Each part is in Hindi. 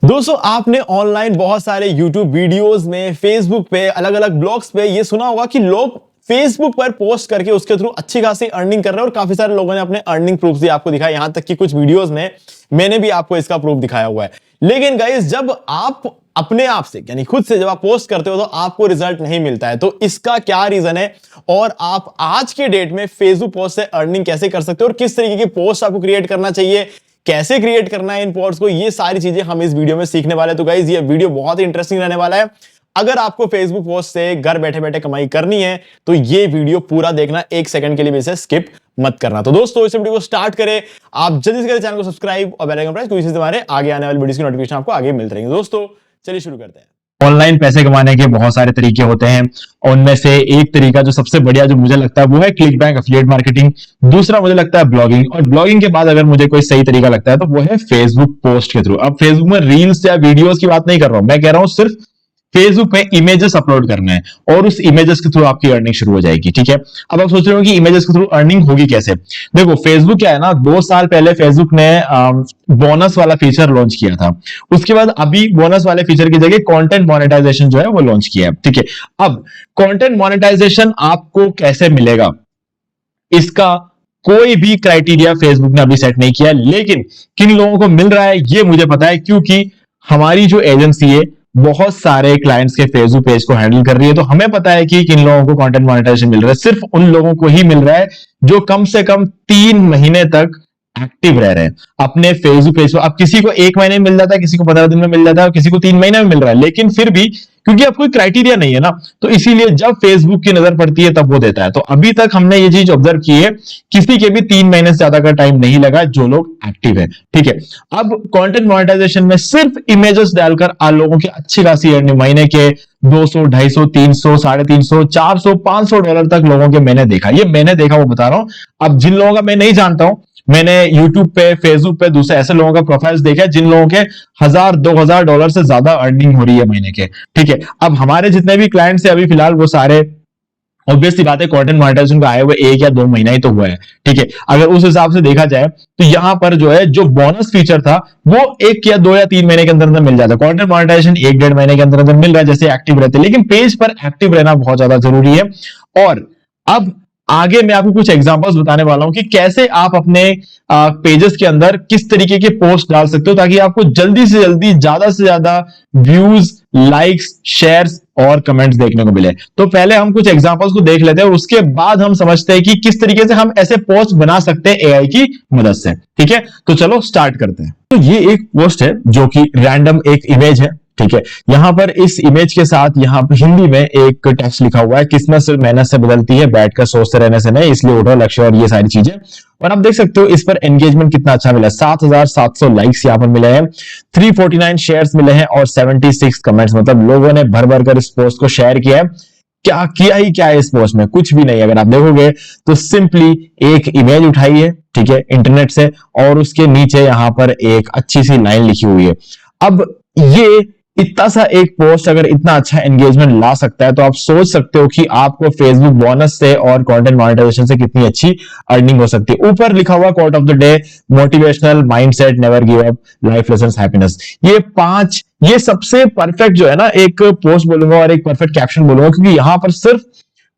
दोस्तों आपने ऑनलाइन बहुत सारे YouTube वीडियोस में, फेसबुक पे, अलग अलग ब्लॉग्स पे ये सुना होगा कि लोग फेसबुक पर पोस्ट करके उसके थ्रू अच्छी खासी अर्निंग कर रहे हैं और काफी सारे लोगों ने अपने अर्निंग प्रूफ भी आपको दिखाया। यहां तक कि कुछ वीडियोस में मैंने भी आपको इसका प्रूफ दिखाया हुआ है। लेकिन गाइस, जब आप अपने आप से यानी खुद से जब आप पोस्ट करते हो तो आपको रिजल्ट नहीं मिलता है। तो इसका क्या रीजन है और आप आज के डेट में फेसबुक पोस्ट से अर्निंग कैसे कर सकते हो और किस तरीके की पोस्ट आपको क्रिएट करना चाहिए, कैसे क्रिएट करना है इन पोस्ट को, ये सारी चीजें हम इस वीडियो में सीखने वाले हैं। तो गाइस, ये वीडियो बहुत ही इंटरेस्टिंग रहने वाला है। अगर आपको फेसबुक पोस्ट से घर बैठे बैठे कमाई करनी है तो ये वीडियो पूरा देखना, एक सेकंड के लिए भी इसे स्किप मत करना। तो दोस्तों, इस वीडियो को स्टार्ट करें। आप जल्दी से करें चैनल को सब्सक्राइब और बेल आइकन प्रेस, क्योंकि इससे हमारे आगे आने वाली वीडियोस की नोटिफिकेशन आपको आगे मिलते रहेंगे। दोस्तों चलिए शुरू करते हैं। ऑनलाइन पैसे कमाने के बहुत सारे तरीके होते हैं और उनमें से एक तरीका जो सबसे बढ़िया जो मुझे लगता है वो है क्लिक बैंक एफिलिएट मार्केटिंग। दूसरा मुझे लगता है ब्लॉगिंग, और ब्लॉगिंग के बाद अगर मुझे कोई सही तरीका लगता है तो वो है फेसबुक पोस्ट के थ्रू। अब फेसबुक में रील्स या वीडियोस की बात नहीं कर रहा हूं, मैं कह रहा हूं सिर्फ फेसबुक में इमेजेस अपलोड करने हैं और उस इमेजेस के थ्रू आपकी अर्निंग शुरू हो जाएगी। ठीक है, अब आप सोच रहे हो कि इमेजेस के थ्रू अर्निंग होगी कैसे। देखो, फेसबुक क्या है ना, 2 साल पहले फेसबुक ने बोनस वाला फीचर लॉन्च किया था। उसके बाद अभी बोनस वाले फीचर की जगह कंटेंट मोनेटाइजेशन जो है वो लॉन्च किया है। ठीक है, अब कंटेंट मोनेटाइजेशन आपको कैसे मिलेगा, इसका कोई भी क्राइटेरिया फेसबुक ने अभी सेट नहीं किया, लेकिन किन लोगों को मिल रहा है ये मुझे पता है, क्योंकि हमारी जो एजेंसी है बहुत सारे क्लाइंट्स के फेसबुक पेज को हैंडल कर रही है। तो हमें पता है कि किन लोगों को कंटेंट मोनेटाइजेशन मिल रहा है। सिर्फ उन लोगों को ही मिल रहा है जो कम से कम 3 महीने तक एक्टिव रह रहे हैं अपने फेसबुक पेज पर। अब किसी को 1 महीने में मिल जाता है, किसी को 15 दिन में मिल जाता है और किसी को 3 महीने में मिल रहा है, लेकिन फिर भी क्योंकि अब कोई क्राइटेरिया नहीं है ना, तो इसीलिए जब फेसबुक की नजर पड़ती है तब वो देता है। तो अभी तक हमने ये चीज ऑब्जर्व की है, किसी के भी 3 महीने से ज्यादा का टाइम नहीं लगा जो लोग एक्टिव है। ठीक है, अब कंटेंट मोनेटाइजेशन में सिर्फ इमेजेस डालकर आप लोगों की अच्छी खासी अर्निंग, महीने के 200, 250, 300, 350, 400, $500 तक लोगों के मैंने देखा। ये मैंने देखा वो बता रहा हूं। अब जिन लोगों का मैं नहीं जानता हूं, मैंने YouTube पे, फेसबुक पे दूसरे ऐसे लोगों का प्रोफाइल्स देखा है जिन लोगों के $1000-2000 से ज्यादा अर्निंग हो रही है महीने के। ठीक है, अब हमारे जितने भी क्लाइंट्स है अभी फिलहाल वो सारे ऑब्वियसली बात है कंटेंट मोनेटाइजेशन का आए हुए 1 या 2 महीना ही तो हुआ है। ठीक है, अगर उस हिसाब से देखा जाए तो यहां पर जो है जो बोनस फीचर था वो 1 या 2 या 3 महीने के अंदर मिल जाता है। कंटेंट मोनेटाइजेशन 1-1.5 महीने के अंदर मिल रहा है जैसे एक्टिव रहते हैं, लेकिन पेज पर एक्टिव रहना बहुत ज्यादा जरूरी है। और अब आगे मैं आपको कुछ एग्जांपल्स बताने वाला हूं कि कैसे आप अपने पेजेस के अंदर किस तरीके के पोस्ट डाल सकते हो ताकि आपको जल्दी से जल्दी ज्यादा से ज्यादा व्यूज, लाइक्स, शेयर्स और कमेंट्स देखने को मिले। तो पहले हम कुछ एग्जांपल्स को देख लेते हैं और उसके बाद हम समझते हैं कि किस तरीके से हम ऐसे पोस्ट बना सकते हैं एआई की मदद से। ठीक है, तो चलो स्टार्ट करते हैं। तो ये एक पोस्ट है जो कि रैंडम एक इमेज है। ठीक है, यहां पर इस इमेज के साथ यहां पर हिंदी में एक टेक्स्ट लिखा हुआ है, किस्मत सिर्फ मेहनत से बदलती है, बैठकर सोचते रहने से नहीं, इसलिए उठो लक्ष्य, और ये सारी चीजें। और आप देख सकते हो इस पर एंगेजमेंट कितना अच्छा मिला है। 7700 लाइक्स यहां पर मिले हैं, 349 शेयर्स मिले हैं और 76 कमेंट्स। मतलब लोगों ने भर भर कर इस पोस्ट को शेयर किया है। क्या किया ही क्या है इस पोस्ट में, कुछ भी नहीं। अगर आप देखोगे तो सिंपली एक इमेज उठाई है, ठीक है, इंटरनेट से, और उसके नीचे यहां पर एक अच्छी सी लाइन लिखी हुई है। अब ये इतना सा एक पोस्ट अगर इतना अच्छा एंगेजमेंट ला सकता है तो आप सोच सकते हो कि आपको फेसबुक बोनस से और कंटेंट मोनेटाइजेशन से कितनी अच्छी अर्निंग हो सकती है। ऊपर लिखा हुआ quote of the day, motivational, mindset, never give up, life lessons, happiness. ये सबसे परफेक्ट जो है ना एक पोस्ट बोलूंगा और एक परफेक्ट कैप्शन बोलूंगा, क्योंकि यहां पर सिर्फ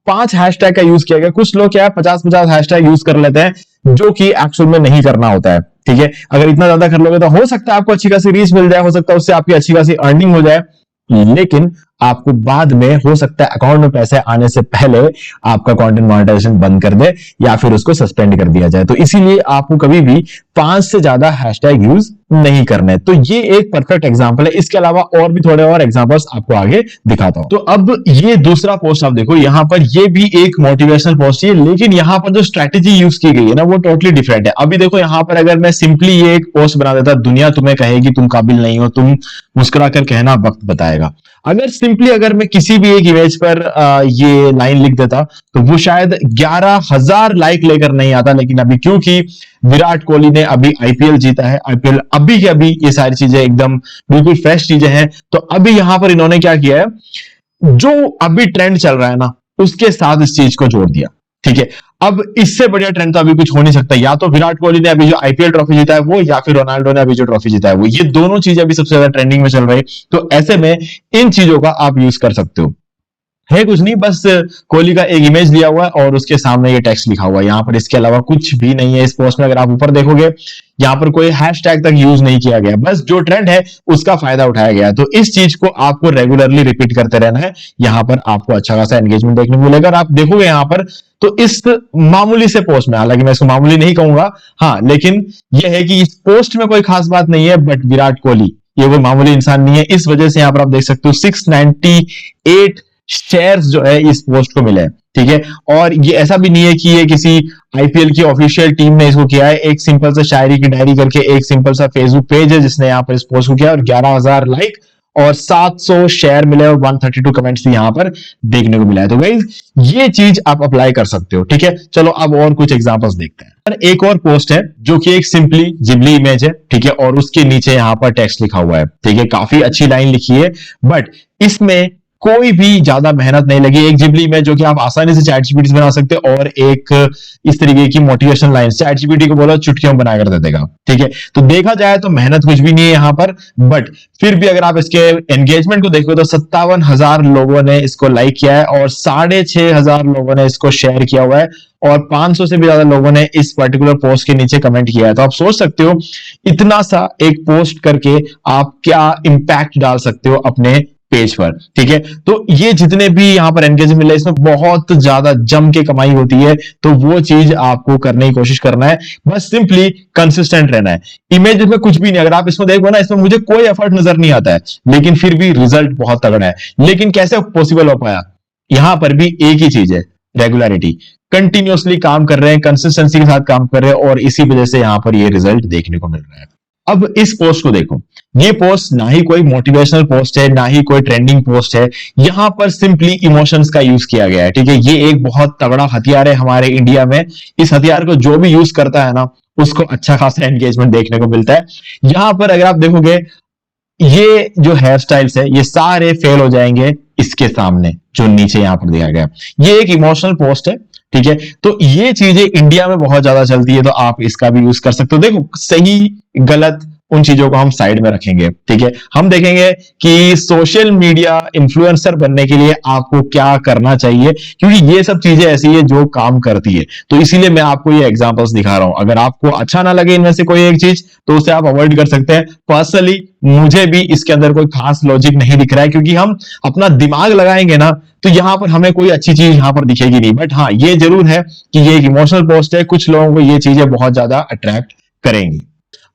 5 हैशटैग का यूज किया गया। कुछ लोग क्या है 50-50 हैशटैग यूज कर लेते हैं जो कि एक्चुअल में नहीं करना होता है। ठीक है, अगर इतना ज्यादा कर लोगे तो हो सकता है आपको अच्छी खासी रीच मिल जाए, हो सकता है उससे आपकी अच्छी खासी अर्निंग हो जाए, लेकिन आपको बाद में हो सकता है अकाउंट में पैसे आने से पहले आपका कंटेंट मोनेटाइजेशन बंद कर दे या फिर उसको सस्पेंड कर दिया जाए। तो इसीलिए आपको कभी भी 5 से ज्यादा हैशटैग यूज नहीं करने। तो ये एक परफेक्ट एग्जांपल है। इसके अलावा और भी थोड़े और एग्जांपल्स आपको आगे दिखाता हूं। तो अब ये दूसरा पोस्ट आप देखो, यहां पर ये भी एक मोटिवेशनल पोस्ट है, लेकिन यहां पर जो स्ट्रैटेजी यूज की गई है ना वो टोटली डिफरेंट है। अभी देखो यहां पर अगर मैं सिंपली ये एक पोस्ट बना देता, दुनिया तुम्हें कहेगी तुम काबिल नहीं हो, तुम मुस्कुराकर कहना वक्त बताएगा। अगर सिंपली अगर मैं किसी भी एक इमेज पर ये लाइन लिख देता तो वो शायद 11,000 लाइक लेकर नहीं आता, लेकिन अभी क्योंकि विराट कोहली ने अभी आईपीएल जीता है, आईपीएल अभी के अभी ये सारी चीजें एकदम बिल्कुल फ्रेश चीजें हैं, तो अभी यहां पर इन्होंने क्या किया है, जो अभी ट्रेंड चल रहा है ना उसके साथ इस चीज को जोड़ दिया। ठीक है। अब इससे बढ़िया ट्रेंड तो अभी कुछ हो नहीं सकता। या तो विराट कोहली ने अभी जो आईपीएल ट्रॉफी जीता है वो, या फिर रोनाल्डो ने अभी जो ट्रॉफी जीता है वो, ये दोनों चीजें अभी सबसे ज्यादा ट्रेंडिंग में चल रही। तो ऐसे में इन चीजों का आप यूज कर सकते हो। है कुछ नहीं, बस कोहली का एक इमेज लिया हुआ है और उसके सामने ये टेक्स्ट लिखा हुआ है यहाँ पर, इसके अलावा कुछ भी नहीं है इस पोस्ट में। अगर आप ऊपर देखोगे यहाँ पर कोई हैशटैग तक यूज नहीं किया गया, बस जो ट्रेंड है उसका फायदा उठाया गया है। तो इस चीज को आपको रेगुलरली रिपीट करते रहना है, यहाँ पर आपको अच्छा खासा एंगेजमेंट देखने को मिलेगा। आप देखोगे यहाँ पर तो इस मामूली से पोस्ट में, हालांकि मैं इसको मामूली नहीं कहूंगा, हाँ, लेकिन यह है कि इस पोस्ट में कोई खास बात नहीं है, बट विराट कोहली ये कोई मामूली इंसान नहीं है, इस वजह से यहाँ पर आप देख सकते हो 698 शेयर्स जो है इस पोस्ट को मिले हैं। ठीक है, और ये ऐसा भी नहीं है कि ये किसी आईपीएल की ऑफिशियल टीम ने इसको किया है। एक सिंपल सा शायरी की डायरी करके एक सिंपल सा फेसबुक पेज है जिसने यहाँ पर इस पोस्ट को किया, और 11,000 लाइक और 700 शेयर मिले और 132 कमेंट्स भी यहाँ पर देखने को मिला है। तो गाइस ये चीज आप अप्लाई कर सकते हो। ठीक है, चलो अब और कुछ एग्जांपल्स देखते हैं। एक और पोस्ट है जो कि एक सिंपली जिबली इमेज है, ठीक है, और उसके नीचे यहाँ पर टेक्स्ट लिखा हुआ है। ठीक है, काफी अच्छी लाइन लिखी है, बट इसमें कोई भी ज्यादा मेहनत नहीं लगी। एक जिबली इमेज जो कि आप आसानी से चैट जीपीटी से बना सकते हो, और एक इस तरीके की मोटिवेशनल लाइन चैट जीपीटी को बोलो चुटकियों बनाकर दे देगा। ठीक है, तो देखा जाए तो मेहनत कुछ भी नहीं है यहाँ पर, बट फिर भी अगर आप इसके एंगेजमेंट को देखो तो 57,000 लोगों ने इसको लाइक किया है और 6,500 लोगों ने इसको शेयर किया हुआ है, और 500 से भी ज्यादा लोगों ने इस पर्टिकुलर पोस्ट के नीचे कमेंट किया है। तो आप सोच सकते हो इतना सा एक पोस्ट करके आप क्या इंपैक्ट डाल सकते हो अपने पेज पर। ठीक है, तो ये जितने भी यहां पर एंगेजमेंट मिले इसमें बहुत ज्यादा जम के कमाई होती है, तो वो चीज आपको करने की कोशिश करना है। बस सिंपली कंसिस्टेंट रहना है। इमेज में कुछ भी नहीं, अगर आप इसमें देखो ना, इसमें मुझे कोई एफर्ट नजर नहीं आता है, लेकिन फिर भी रिजल्ट बहुत तगड़ा है। लेकिन कैसे पॉसिबल हो पाया? यहां पर भी एक ही चीज है, रेगुलरिटी। कंटिन्यूअसली काम कर रहे हैं, कंसिस्टेंसी के साथ काम कर रहे हैं, और इसी वजह से यहां पर ये रिजल्ट देखने को मिल रहा है। अब इस पोस्ट को देखो, ये पोस्ट ना ही कोई मोटिवेशनल पोस्ट है, ना ही कोई ट्रेंडिंग पोस्ट है, यहां पर सिंपली इमोशंस का यूज किया गया है। ठीक है, ये एक बहुत तगड़ा हथियार है हमारे इंडिया में। इस हथियार को जो भी यूज करता है ना, उसको अच्छा खासा एंगेजमेंट देखने को मिलता है। यहां पर अगर आप देखोगे, ये जो हेयर स्टाइल्स है ये सारे फेल हो जाएंगे इसके सामने जो नीचे यहां पर दिया गया। ये एक इमोशनल पोस्ट है। ठीक है, तो ये चीजें इंडिया में बहुत ज्यादा चलती है, तो आप इसका भी यूज कर सकते हो। देखो, सही गलत उन चीजों को हम साइड में रखेंगे। ठीक है, हम देखेंगे कि सोशल मीडिया इन्फ्लुएंसर बनने के लिए आपको क्या करना चाहिए, क्योंकि ये सब चीजें ऐसी है जो काम करती है। तो इसीलिए मैं आपको ये एग्जांपल्स दिखा रहा हूं। अगर आपको अच्छा ना लगे इनमें से कोई एक चीज, तो उसे आप अवॉइड कर सकते हैं। पर्सनली मुझे भी इसके अंदर कोई खास लॉजिक नहीं दिख रहा है, क्योंकि हम अपना दिमाग लगाएंगे ना, तो यहां पर हमें कोई अच्छी चीज यहां पर दिखेगी नहीं। बट हाँ, ये जरूर है कि ये एक इमोशनल पोस्ट है, कुछ लोगों को ये चीजें बहुत ज्यादा अट्रैक्ट करेंगी।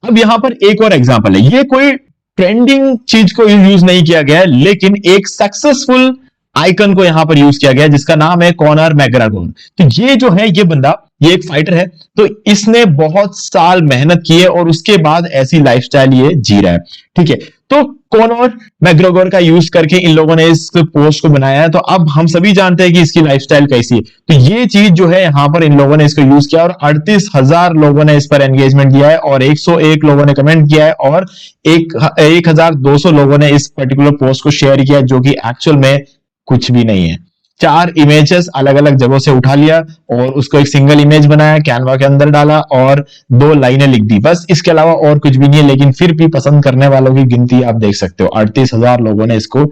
अब यहां पर एक और एग्जांपल है, ये कोई ट्रेंडिंग चीज को यूज नहीं किया गया है, लेकिन एक सक्सेसफुल आइकन को यहां पर यूज किया गया है जिसका नाम है कॉनर मैकग्रेगर। तो ये जो है, ये बंदा, ये एक फाइटर है, तो इसने बहुत साल मेहनत की है और उसके बाद ऐसी लाइफस्टाइल ये जी रहा है। ठीक है, तो कॉनर मैकग्रेगर का यूज करके इन लोगों ने इस पोस्ट को बनाया है। तो अब हम सभी जानते हैं कि इसकी लाइफस्टाइल कैसी है। तो ये चीज जो है यहां पर इन लोगों ने इसको यूज किया, और 38,000 लोगों ने इस पर एंगेजमेंट दिया है, और 101 लोगों ने कमेंट किया है, और 1,200 लोगों ने इस पर्टिकुलर पोस्ट को शेयर किया, जो कि एक्चुअल में कुछ भी नहीं है। 4 इमेजेस अलग अलग जगहों से उठा लिया और उसको एक सिंगल इमेज बनाया, कैनवा के अंदर डाला और 2 लाइनें लिख दी, बस। इसके अलावा और कुछ भी नहीं है। लेकिन फिर भी पसंद करने वालों की गिनती आप देख सकते हो, 38,000 लोगों ने इसको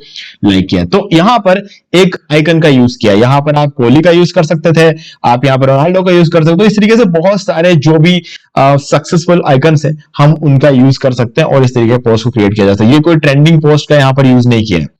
लाइक किया। तो यहां पर एक आइकन का यूज किया। यहां पर आप कोहली का यूज कर सकते थे, आप यहां पर रोनाल्डो का यूज कर सकते हो। तो इस तरीके से बहुत सारे जो भी सक्सेसफुल आइकन्स है, हम उनका यूज कर सकते हैं और इस तरीके पोस्ट को क्रिएट किया जाता है। ये कोई ट्रेंडिंग पोस्ट का यहां पर यूज नहीं किया है।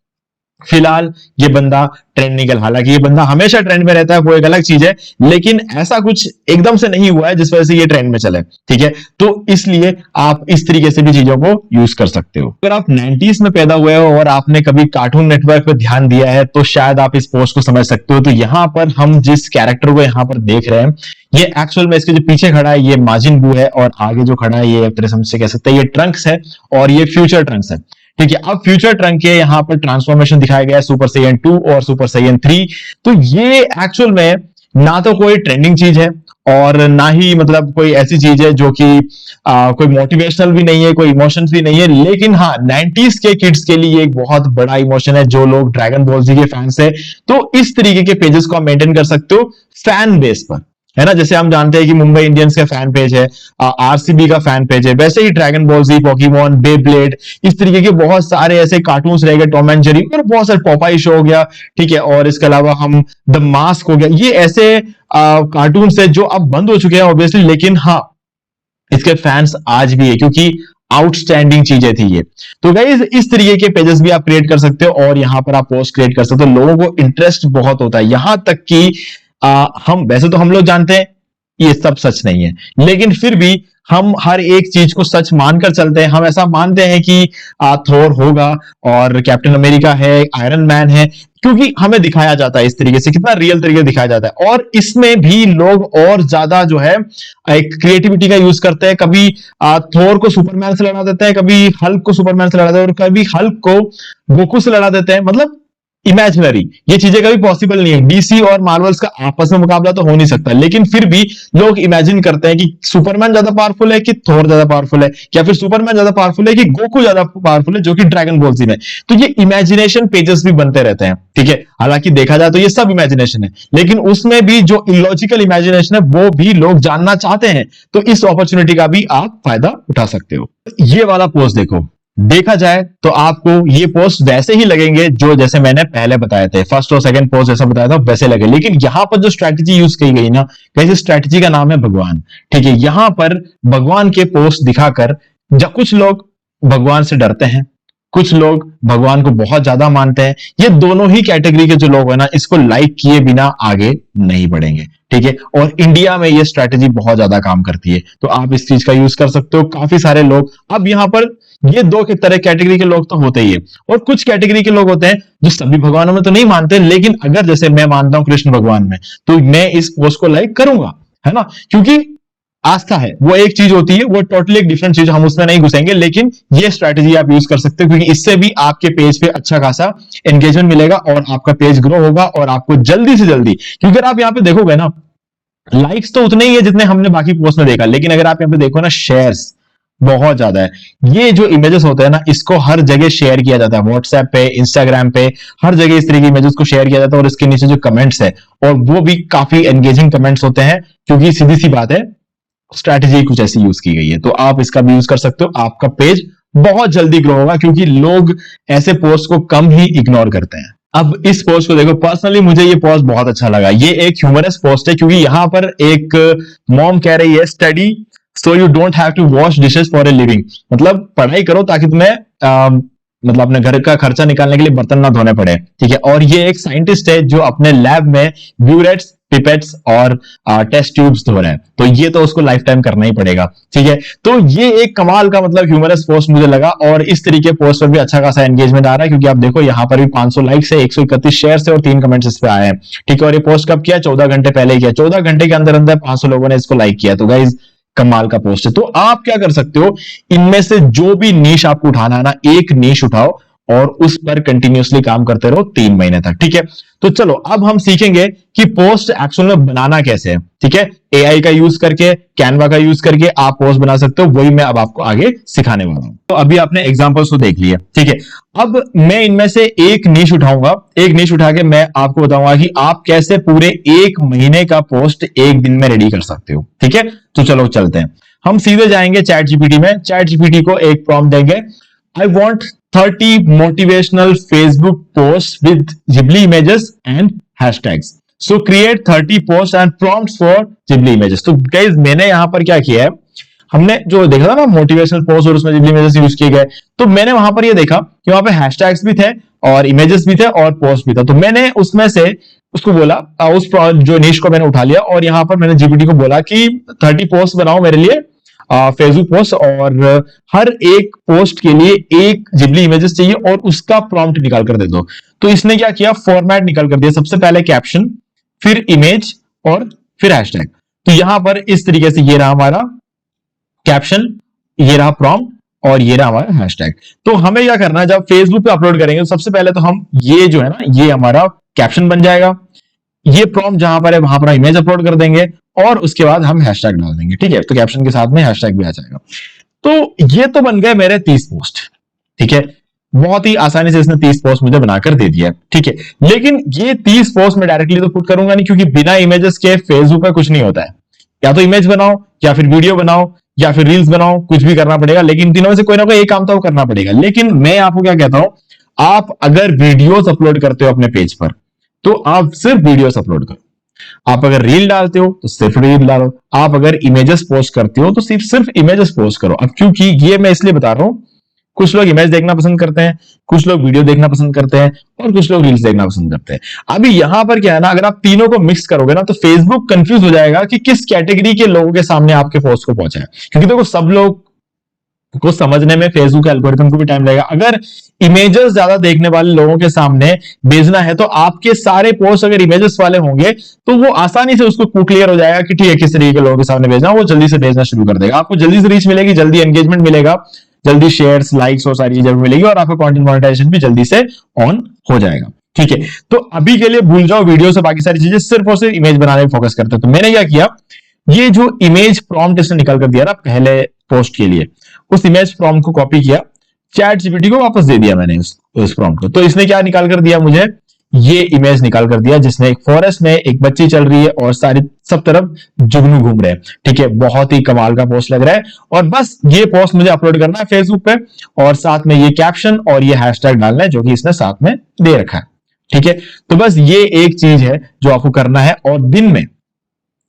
फिलहाल ये बंदा ट्रेंड निकल, हालांकि ये बंदा हमेशा ट्रेंड में रहता है, वो एक अलग चीज है, लेकिन ऐसा कुछ एकदम से नहीं हुआ है जिस वजह से ये ट्रेंड में चले। ठीक है, तो इसलिए आप इस तरीके से भी चीजों को यूज कर सकते हो। अगर आप 90s में पैदा हुए हो और आपने कभी कार्टून नेटवर्क पर ध्यान दिया है, तो शायद आप इस पोस्ट को समझ सकते हो। तो यहां पर हम जिस कैरेक्टर को यहां पर देख रहे हैं, ये एक्चुअल में इसके जो पीछे खड़ा है ये माजिन बू है, और आगे जो खड़ा है ये एक तरह से कह सकते हैं ये ट्रंक्स है, और ये फ्यूचर ट्रंक्स है। ठीक है, अब फ्यूचर ट्रंक के यहां पर ट्रांसफॉर्मेशन दिखाया गया है, सुपर सैयन 2 और सुपर सैयन 3। तो ये एक्चुअल में ना तो कोई ट्रेंडिंग चीज है और ना ही मतलब कोई ऐसी चीज है जो कि कोई मोटिवेशनल भी नहीं है, कोई इमोशंस भी नहीं है। लेकिन हाँ, 90s के किड्स के लिए एक बहुत बड़ा इमोशन है जो लोग ड्रैगन बॉल जी के फैंस है। तो इस तरीके के पेजेस को आप मेंटेन कर सकते हो फैन बेस पर, है ना। जैसे हम जानते हैं कि मुंबई इंडियंस का फैन पेज है, आरसीबी का फैन पेज है, वैसे ही ड्रैगन बॉल जी, पोकेमॉन, बेब्लेड, इस तरीके के बहुत सारे ऐसे कार्टून्स रह गए, टॉम एंड जेरी, और बहुत सारे पॉपाई शो हो गया, ठीक है। और इसके अलावा हम द मास्क हो गया, ये ऐसे कार्टून्स है जो अब बंद हो चुके हैं ऑब्वियसली, लेकिन हाँ इसके फैंस आज भी है क्योंकि आउटस्टैंडिंग चीजें थी ये। तो गाइस इस तरीके के पेजेस भी आप क्रिएट कर सकते हो और यहां पर आप पोस्ट क्रिएट कर सकते हो। लोगों को इंटरेस्ट बहुत होता है, यहां तक कि हम वैसे तो हम लोग जानते हैं ये सब सच नहीं है, लेकिन फिर भी हम हर एक चीज को सच मानकर चलते हैं। हम ऐसा मानते हैं कि थोर होगा और कैप्टन अमेरिका है, आयरन मैन है, क्योंकि हमें दिखाया जाता है इस तरीके से, कितना रियल तरीके से दिखाया जाता है। और इसमें भी लोग और ज्यादा जो है एक क्रिएटिविटी का यूज करते हैं। कभी थोर को सुपरमैन से लड़ा देते हैं, कभी हल्क को सुपरमैन से लड़ा देते हैं, और कभी हल्क को गोकू से लड़ा देते हैं। मतलब इमेजिनरी, ये चीजें कभी पॉसिबल नहीं है। डीसी और मार्वल्स का आपस में मुकाबला तो हो नहीं सकता, लेकिन फिर भी लोग इमेजिन करते हैं कि सुपरमैन ज्यादा पावरफुल है कि थोर ज्यादा पावरफुल है, या फिर सुपरमैन ज्यादा पावरफुल है कि गोकू ज्यादा पावरफुल है, जो कि ड्रैगन बॉल जी में। तो ये इमेजिनेशन पेजेस भी बनते रहते हैं, ठीक है। हालांकि देखा जाए तो ये सब इमेजिनेशन है, लेकिन उसमें भी जो इलॉजिकल इमेजिनेशन है वो भी लोग जानना चाहते हैं। तो इस अपॉर्चुनिटी का भी आप फायदा उठा सकते हो। ये वाला पोस्ट देखो, देखा जाए तो आपको ये पोस्ट वैसे ही लगेंगे जो जैसे मैंने पहले बताए थे, फर्स्ट और सेकंड पोस्ट जैसा बताया था वैसे लगे। लेकिन यहां पर जो स्ट्रैटेजी यूज की गई ना, कैसी स्ट्रैटेजी का नाम है भगवान, ठीक है। यहां पर भगवान के पोस्ट दिखाकर जब कुछ लोग भगवान से डरते हैं, कुछ लोग भगवान को बहुत ज्यादा मानते हैं। ये दोनों ही कैटेगरी के जो लोग हैं ना, इसको लाइक किए बिना आगे नहीं बढ़ेंगे, ठीक है। और इंडिया में ये स्ट्रैटेजी बहुत ज्यादा काम करती है, तो आप इस चीज का यूज कर सकते हो। काफी सारे लोग अब यहां पर, ये दो तरह कैटेगरी के लोग तो होते ही है, और कुछ कैटेगरी के लोग होते हैं जो सभी भगवानों में तो नहीं मानते, लेकिन अगर जैसे मैं मानता हूं कृष्ण भगवान में, तो मैं इस पोस्ट को लाइक करूंगा, है ना। क्योंकि आस्था है, वो एक चीज होती है, वो टोटली एक डिफरेंट चीज, हम उसमें नहीं घुसेंगे। लेकिन ये स्ट्रैटेजी आप यूज कर सकते हो, क्योंकि इससे भी आपके पेज पे अच्छा खासा एंगेजमेंट मिलेगा और आपका पेज ग्रो होगा। और आपको जल्दी से जल्दी, क्योंकि अगर आप यहाँ पे देखोगे ना, लाइक्स तो उतने ही है जितने हमने बाकी पोस्ट में देखा, लेकिन अगर आप यहाँ पे देखो ना, शेयर्स बहुत ज्यादा है। ये जो इमेजेस होते हैं ना, इसको हर जगह शेयर किया जाता है, व्हाट्सएप पे, इंस्टाग्राम पे, हर जगह इस तरह की इमेजेस को शेयर किया जाता है। और इसके नीचे जो कमेंट्स है, और वो भी काफी एंगेजिंग कमेंट्स होते हैं, क्योंकि सीधी सी बात है, स्ट्रैटेजी कुछ ऐसी यूज की गई है। तो आप इसका भी यूज कर सकते हो, आपका पेज बहुत जल्दी ग्रो होगा, क्योंकि लोग ऐसे पोस्ट को कम ही इग्नोर करते हैं। अब इस पोस्ट को देखो, पर्सनली मुझे ये पोस्ट बहुत अच्छा लगा। ये एक ह्यूमरस पोस्ट है, क्योंकि यहां पर एक मॉम कह रही है, study so you don't have to wash dishes for a living. मतलब पढ़ाई करो ताकि तुम्हें मतलब अपने घर का खर्चा निकालने के लिए बर्तन ना धोने पड़े, ठीक है। और ये एक साइंटिस्ट है जो अपने लैब में ब्यूरेट्स, पिपेट्स और टेस्ट ट्यूब्स धो रहे हैं, तो ये तो उसको लाइफ टाइम करना ही पड़ेगा, ठीक है। तो ये एक कमाल का मतलब ह्यूमरस पोस्ट मुझे लगा, और इस तरीके पोस्ट पर भी अच्छा खासा एंगेजमेंट आ रहा है, क्योंकि आप देखो यहाँ पर भी 500 लाइक्स है, 131 शेयर है और 3 कमेंट्स इस पे आए हैं, ठीक है। और ये पोस्ट कब किया? 14 घंटे पहले किया। 14 घंटे के अंदर अंदर 500 लोगों ने इसको लाइक किया। तो गाइज कमाल का पोस्ट है। तो आप क्या कर सकते हो, इनमें से जो भी नीश आपको उठाना है ना, एक नीश उठाओ और उस पर कंटिन्यूअसली काम करते रहो 3 महीने तक, ठीक है। तो चलो अब हम सीखेंगे कि पोस्ट एक्चुअल में बनाना कैसे है, ठीक है। एआई का यूज करके, कैनवा का यूज करके आप पोस्ट बना सकते हो, वही मैं अब आपको आगे सिखाने वाला हूं। तो अभी आपने एग्जांपल्स तो देख लिए, ठीक है। अब मैं इनमें से एक नीश उठाऊंगा, एक नीश उठा के मैं आपको बताऊंगा कि आप कैसे पूरे 1 महीने का पोस्ट एक दिन में रेडी कर सकते हो, ठीक है। तो चलो चलते हैं, हम सीधे जाएंगे चैट जीपीटी में। चैट जीपीटी को एक प्रॉम्प्ट देंगे, I want 30 motivational Facebook posts with Ghibli images and hashtags. So create 30 posts and prompts for Ghibli images. तो guys मैंने यहां पर क्या किया है, हमने जो देखा था ना मोटिवेशनल पोस्ट और उसमें Ghibli images यूज किए गए, तो मैंने वहां पर ये देखा कि वहां पे हैशटैग्स भी थे और इमेजेस भी थे और पोस्ट भी था। तो मैंने उसमें से उसको बोला, उस जो निश को मैंने उठा लिया और यहां पर मैंने जीपीटी को बोला कि 30 पोस्ट बनाओ मेरे लिए फेसबुक पोस्ट, और हर एक पोस्ट के लिए एक जिबली इमेजेस चाहिए और उसका प्रॉम्प्ट निकाल कर दे दो। तो इसने क्या किया, फॉर्मेट निकाल कर दिया, सबसे पहले कैप्शन, फिर इमेज और फिर हैशटैग। तो यहां पर इस तरीके से ये रहा हमारा कैप्शन, ये रहा प्रॉम्प्ट और ये रहा हमारा हैशटैग। तो हमें क्या करना है, जब फेसबुक पे अपलोड करेंगे तो सबसे पहले तो हम ये जो है ना, ये हमारा कैप्शन बन जाएगा, ये प्रॉम्प्ट जहां पर है वहां पर इमेज अपलोड कर देंगे और उसके बाद हम हैशटैग डाल देंगे, ठीक है। तो कैप्शन के साथ में हैशटैग भी आ जाएगा। तो ये तो बन गए मेरे 30 पोस्ट, ठीक है। बहुत ही आसानी से इसने 30 पोस्ट मुझे बनाकर दे दिया, ठीक है। लेकिन ये 30 पोस्ट में डायरेक्टली तो पुट करूंगा नहीं, क्योंकि बिना इमेजेस के फेसबुक पे कुछ नहीं होता है। या तो इमेज बनाओ, या फिर वीडियो बनाओ, या फिर रील्स बनाओ, कुछ भी करना पड़ेगा। लेकिन तीनों में से कोई ना कोई एक काम तो करना पड़ेगा। लेकिन मैं आपको क्या कहता हूं, आप अगर वीडियोस अपलोड करते हो अपने पेज पर, तो आप सिर्फ वीडियोस अपलोड करो। आप अगर रील डालते हो तो सिर्फ रील डालो। आप अगर इमेजेस पोस्ट करते हो तो सिर्फ इमेजेस पोस्ट करो। अब क्योंकि ये मैं इसलिए बता रहा हूं, कुछ लोग इमेज देखना पसंद करते हैं, कुछ लोग वीडियो देखना पसंद करते हैं, और कुछ लोग रील्स देखना पसंद करते हैं। अभी यहां पर क्या है ना, अगर आप तीनों को मिक्स करोगे ना, तो फेसबुक कंफ्यूज हो जाएगा कि किस कैटेगरी के लोगों के सामने आपके पोस्ट को पहुंचा है। क्योंकि देखो, सब लोग को समझने में फेसबुक एल्गोरिथम को भी टाइम लगेगा। अगर इमेजेस ज्यादा देखने वाले लोगों के सामने भेजना है, तो आपके सारे पोस्ट अगर इमेजेस वाले होंगे, तो वो आसानी से उसको क्लियर हो जाएगा कि ठीक है, किस तरीके के लोगों के सामने भेजना, वो जल्दी से भेजना शुरू कर देगा। आपको जल्दी से रीच मिलेगी, जल्दी एंगेजमेंट मिलेगा, जल्दी शेयर्स, लाइक्स और सारी चीजें मिलेगी, और आपका कंटेंट मोनेटाइजेशन भी जल्दी से ऑन हो जाएगा, ठीक है। तो अभी के लिए भूल जाओ वीडियो से बाकी सारी चीजें, सिर्फ और सिर्फ इमेज बनाने में फोकस करते हैं। तो मैंने क्या किया, ये जो इमेज प्रॉम्प्ट इसने निकाल कर दिया ना पहले पोस्ट के लिए, उस इमेज प्रॉम्प्ट को कॉपी किया, चैट जीपीटी को वापस दे दिया मैंने उस प्रॉम्प्ट को। तो इसने क्या निकाल कर दिया मुझे, ये इमेज निकाल कर दिया, जिसमें एक फॉरेस्ट में एक बच्ची चल रही है और सारी सब तरफ जुगनू घूम रहे हैं, ठीक है। बहुत ही कमाल का पोस्ट लग रहा है। और बस ये पोस्ट मुझे अपलोड करना है फेसबुक पे, और साथ में ये कैप्शन और ये हैशटैग डालना है, जो कि इसने साथ में दे रखा है, ठीक है। तो बस ये एक चीज है जो आपको करना है। और दिन में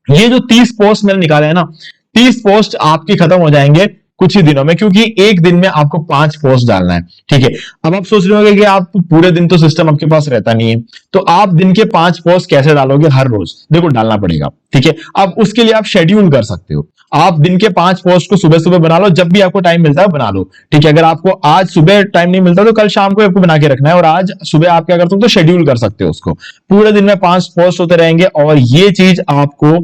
ये जो 30 पोस्ट मैंने निकाले हैं ना, 30 पोस्ट आपके खत्म हो जाएंगे कुछ ही दिनों में, क्योंकि एक दिन में आपको 5 पोस्ट डालना है, ठीक है। अब आप सोच रहे होंगे कि आप पूरे दिन तो सिस्टम आपके पास रहता नहीं है, तो आप दिन के 5 पोस्ट कैसे डालोगे हर रोज? देखो, डालना पड़ेगा, ठीक है। अब उसके लिए आप शेड्यूल कर सकते हो। आप दिन के 5 पोस्ट को सुबह सुबह बना लो, जब भी आपको टाइम मिलता है बना लो, ठीक है। अगर आपको आज सुबह टाइम नहीं मिलता तो कल शाम को आपको बना के रखना है, और आज सुबह आप क्या करते हो तो शेड्यूल कर सकते हो उसको। पूरे दिन में 5 पोस्ट होते रहेंगे, और ये चीज आपको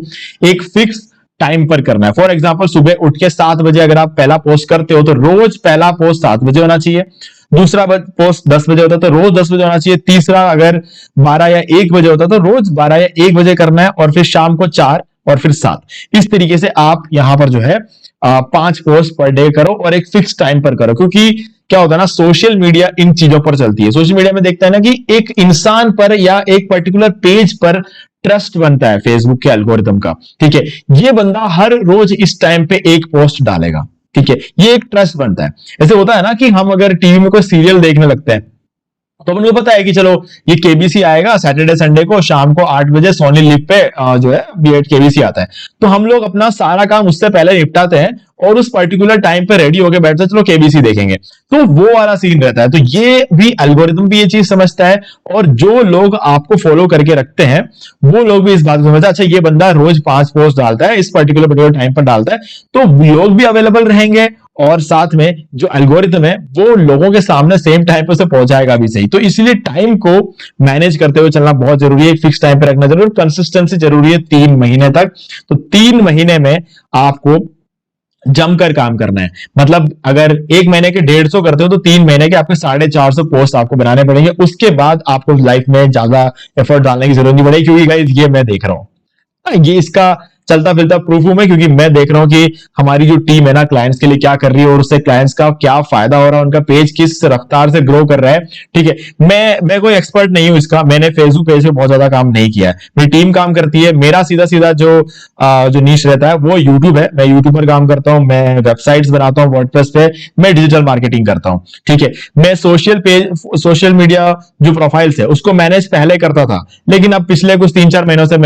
एक फिक्स टाइम पर करना है। फॉर एग्जांपल, सुबह उठ के 7 बजे अगर आप पहला पोस्ट करते हो, तो रोज पहला पोस्ट 7 बजे होना चाहिए। दूसरा पोस्ट 10 बजे होता है तो रोज 10 बजे होना चाहिए। तीसरा अगर 12 या 1 बजे होता है तो रोज 12 या 1 बजे करना है, और फिर शाम को 4 और फिर 7। इस तरीके से आप यहां पर जो है 5 पोस्ट पर डे करो, और एक फिक्स टाइम पर करो। क्योंकि क्या होता है ना, सोशल मीडिया इन चीजों पर चलती है। सोशल मीडिया में देखता है ना कि एक इंसान पर या एक पर्टिकुलर पेज पर ट्रस्ट बनता है फेसबुक के एल्गोरिथम का, ठीक है। ये बंदा हर रोज इस टाइम पे एक पोस्ट डालेगा, ठीक है। ये एक ट्रस्ट बनता है। ऐसे होता है ना कि हम अगर टीवी में कोई सीरियल देखने लगते हैं, तो उनको पता है कि चलो ये केबीसी आएगा सैटरडे संडे को शाम को 8 बजे सोनी लिव पे जो है B8 केबीसी आता है। तो हम लोग अपना सारा काम उससे पहले निपटाते हैं, और उस पर्टिकुलर टाइम पे रेडी होके बैठते हैं, चलो केबीसी देखेंगे। तो वो वाला सीन रहता है। तो ये भी एल्गोरिथम भी ये चीज समझता है, और जो लोग आपको फॉलो करके रखते हैं वो लोग भी इस बात को समझते हैं, अच्छा ये बंदा रोज 5 पोस्ट डालता है, इस पर्टिकुलर टाइम पर डालता है, तो लोग भी अवेलेबल रहेंगे, और साथ में जो एल्गोरिथम है वो लोगों के सामने सेम टाइम पर से पहुंचाएगा भी सही। तो इसलिए टाइम को मैनेज करते हुए चलना बहुत जरूरी है, एक फिक्स टाइम पे रखना जरूरी है, कंसिस्टेंसी जरूरी है 3 महीने तक। तो 3 महीने में आपको जमकर काम करना है। मतलब अगर 1 महीने के 150 करते हो, तो 3 महीने के आपके 450 पोस्ट आपको बनाने पड़ेंगे। उसके बाद आपको लाइफ में ज्यादा एफर्ट डालने की जरूरत नहीं पड़ेगी, क्योंकि गाइस ये मैं देख रहा हूं, ये इसका चलता फिरता प्रूफ हूं मैं, क्योंकि मैं देख रहा हूं कि हमारी जो टीम है ना क्लाइंट्स के लिए क्या कर रही है, और उससे क्लाइंट्स का क्या फायदा हो रहा है, उनका पेज किस रफ्तार से ग्रो कर रहा है, ठीक है। मैं कोई एक्सपर्ट नहीं हूं इसका, मैंने फेसबुक पेज पे बहुत ज्यादा काम नहीं किया है, मेरी टीम काम करती है। मेरा सीधा सीधा जो नीश रहता है वो यूट्यूब है। मैं यूट्यूब पर काम करता हूं, मैं वेबसाइट्स बनाता हूं वर्डप्रेस पे, मैं डिजिटल मार्केटिंग करता हूं, ठीक है। मैं सोशल मीडिया जो प्रोफाइल्स है उसको मैनेज पहले करता था, लेकिन अब पिछले कुछ 3-4 महीनों से,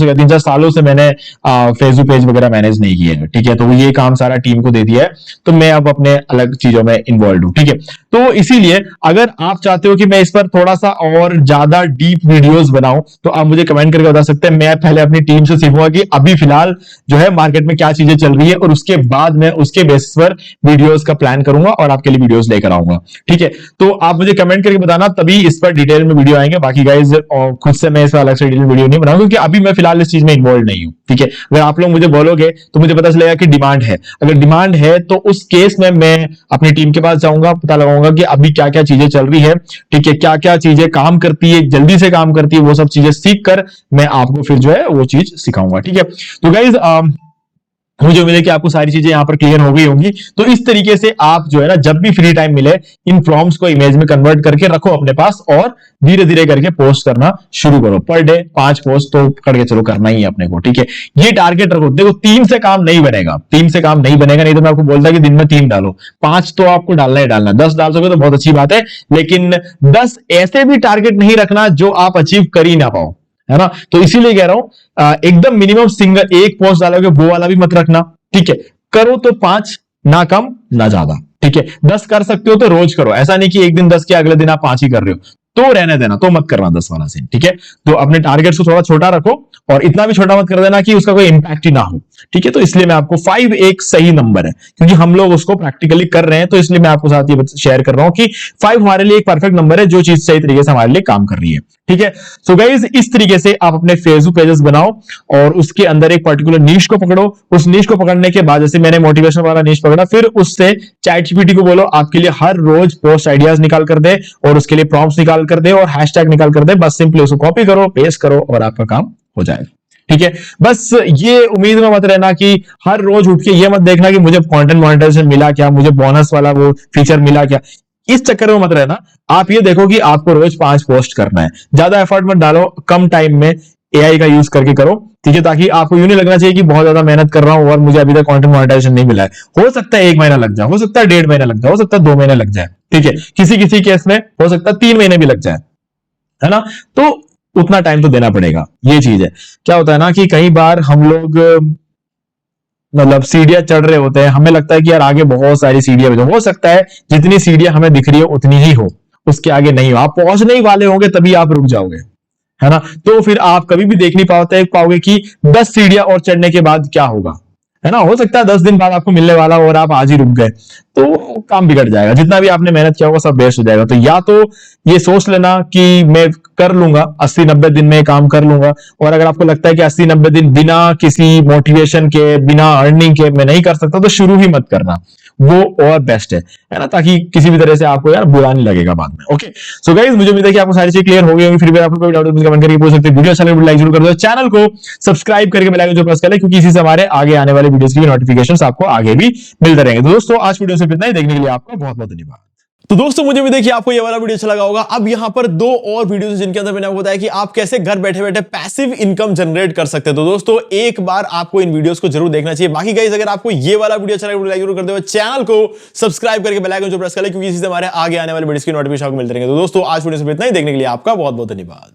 3-4 सालों से मैंने फेसबुक पेज वगैरह मैनेज नहीं किया है, ठीक है। तो ये काम सारा टीम को दे दिया है, तो मैं अब अपने अलग चीजों में इन्वॉल्व हूं, ठीक है। तो इसीलिए अगर आप चाहते हो कि मैं इस पर थोड़ा सा और ज्यादा डीप वीडियोस बनाऊं, तो आप मुझे कमेंट करके बता सकते हैं। मैं पहले अपनी टीम से सीखूंगा कि अभी फिलहाल जो है मार्केट में क्या चीजें चल रही है, और उसके बाद मैं उसके बेसिस पर वीडियोस का प्लान करूंगा और आपके लिए वीडियोस लेकर आऊंगा, ठीक है। तो आप मुझे कमेंट करके बताना, तभी इस पर डिटेल में वीडियो आएंगे। बाकी गाइज खुद से मैं इस पर अलग से डिटेल वीडियो नहीं बनाऊंगा, क्योंकि अभी मैं फिलहाल इस चीज में इन्वॉल्व नहीं हूं, ठीक है। अगर आप लोग मुझे बोलोगे तो मुझे पता चलेगा कि डिमांड है। अगर डिमांड है तो उस केस में मैं अपनी टीम के पास जाऊंगा, पता लगाऊंगा कि अभी क्या क्या चीजें चल रही है, ठीक है, क्या क्या चीजें काम करती है, जल्दी से काम करती है, वो सब चीजें सीख कर मैं आपको फिर जो है वो चीज सिखाऊंगा। ठीक है, तो गाइज मुझे उम्मीद है कि आपको सारी चीजें यहां पर क्लियर हो गई होंगी। तो इस तरीके से आप जो है ना जब भी फ्री टाइम मिले इन फॉर्म्स को इमेज में कन्वर्ट करके रखो अपने पास और धीरे धीरे करके पोस्ट करना शुरू करो। पर डे 5 पोस्ट तो करके चलो करना ही है अपने को। ठीक है, ये टारगेट रखो। देखो 3 से काम नहीं बनेगा, 3 से काम नहीं बनेगा, नहीं तो मैं आपको बोलता कि दिन में 3 डालो, 5 तो आपको डालना ही डालना। 10 डाल सको तो बहुत अच्छी बात है, लेकिन 10 ऐसे भी टारगेट नहीं रखना जो आप अचीव कर ही ना पाओ, है ना। तो इसीलिए कह रहा हूं एकदम मिनिमम सिंगल एक पोस्ट डालोगे वो वाला भी मत रखना। ठीक है, करो तो 5, ना कम ना ज्यादा। ठीक है, 10 कर सकते हो तो रोज करो, ऐसा नहीं कि एक दिन 10 के अगले दिन आप 5 ही कर रहे हो, तो रहने देना, तो मत करना 10 वाला सीन। ठीक है, तो अपने टारगेट्स को थोड़ा छोटा रखो और इतना भी छोटा मत कर देना कि उसका कोई इंपैक्ट ही ना हो। ठीक है, तो इसलिए मैं आपको 5 एक सही नंबर है, क्योंकि हम लोग उसको प्रैक्टिकली कर रहे हैं, तो इसलिए मैं आपको साथ ये शेयर कर रहा हूं कि 5 हमारे लिए एक परफेक्ट नंबर है जो चीज सही तरीके से हमारे लिए काम कर रही है। ठीक है, सो गाइस इस तरीके से आप अपने फेसबुक पेजेस बनाओ और उसके अंदर एक पर्टिकुलर नीश को पकड़ो। उस नीश को पकड़ने के बाद जैसे मैंने मोटिवेशन वाला नीश पकड़ा, फिर उससे ChatGPT को बोलो आपके लिए हर रोज पोस्ट आइडियाज निकाल कर दे और उसके लिए प्रॉम्प्ट्स निकाल कर दे और हैशटैग निकाल कर दे। बस सिंपली उसको कॉपी करो, पेस्ट करो और आपका काम हो जाएगा। ठीक है, बस ये उम्मीद में मत रहना कि हर रोज उठ के ये मत देखना कि मुझे कंटेंट मोनेटाइजेशन मिला क्या, मुझे बोनस वाला वो फीचर मिला क्या, इस चक्कर में मत रहना। आप ये देखो कि आपको रोज 5 पोस्ट करना है, ज्यादा एफर्ट मत डालो, कम टाइम में AI का यूज करके करो। ठीक है, ताकि आपको यूं नहीं लगना चाहिए कि बहुत ज्यादा मेहनत कर रहा हूं और मुझे अभी तक कंटेंट मोनेटाइजेशन नहीं मिला है। हो सकता है 1 महीना लग जाए, हो सकता है 1.5 महीना लग जाए, हो सकता है 2 महीने लग जाए। ठीक है, किसी किसी केस में हो सकता है 3 महीने भी लग जाए, है ना। तो उतना टाइम तो देना पड़ेगा, ये चीज है। क्या होता है ना कि कई बार हम लोग मतलब सीढ़ियां चढ़ रहे होते हैं, हमें लगता है कि यार आगे बहुत सारी सीढ़ियां भी, हो सकता है जितनी सीढ़ियां हमें दिख रही हो उतनी ही हो, उसके आगे नहीं हो। आप पहुंचने ही वाले होंगे तभी आप रुक जाओगे, है ना। तो फिर आप कभी भी देख नहीं पाओगे कि 10 सीढ़ियां और चढ़ने के बाद क्या होगा, है ना। हो सकता है 10 दिन बाद आपको मिलने वाला और आप आज ही रुक गए, तो काम बिगड़ जाएगा, जितना भी आपने मेहनत किया होगा सब वेस्ट हो जाएगा। तो या तो ये सोच लेना कि मैं कर लूंगा 80-90 दिन में काम कर लूंगा, और अगर आपको लगता है कि 80-90 दिन बिना किसी मोटिवेशन के, बिना अर्निंग के मैं नहीं कर सकता, तो शुरू ही मत करना, वो और बेस्ट है ना, ताकि किसी भी तरह से आपको यार बुरा नहीं लगेगा बाद में। ओके, सो गाइस मुझे उम्मीद है कि आपको सारी चीज क्लियर हो गई होंगी। फिर भी आपको कोई डाउट है तो कमेंट करके पूछ सकते हैं। वीडियो अच्छा लगे तो लाइक जरूर कर दो, चैनल को सब्सक्राइब करके बेल आइकन जो प्रेस कर ले, क्योंकि इसी से हमारे आगे आने वाले वीडियोस की नोटिफिकेशंस आपको आगे भी मिलते रहेंगे। तो दोस्तों आज वीडियो से इतना ही, देखने के लिए आपका बहुत बहुत धन्यवाद। तो दोस्तों मुझे भी देखिए आपको ये वाला वीडियो अच्छा लगा होगा। अब यहां पर 2 और वीडियोस जिनके अंदर मैंने आपको बताया कि आप कैसे घर बैठे बैठे पैसिव इनकम जनरेट कर सकते हैं। तो दोस्तों एक बार आपको इन वीडियोस को जरूर देखना चाहिए। बाकी गाइस अगर आपको ये वाला वीडियो अच्छा लगा लाइक जरूर कर दो, चैनल को सब्सक्राइब करके बेल आइकन जो प्रेस कर ले, क्योंकि इसी से हमारे आगे आने वाले वीडियोस की नोटिफिकेशन आपको मिलते रहेंगे। तो दोस्तों आज वीडियो से इतना ही, देखने के लिए आपका बहुत बहुत धन्यवाद।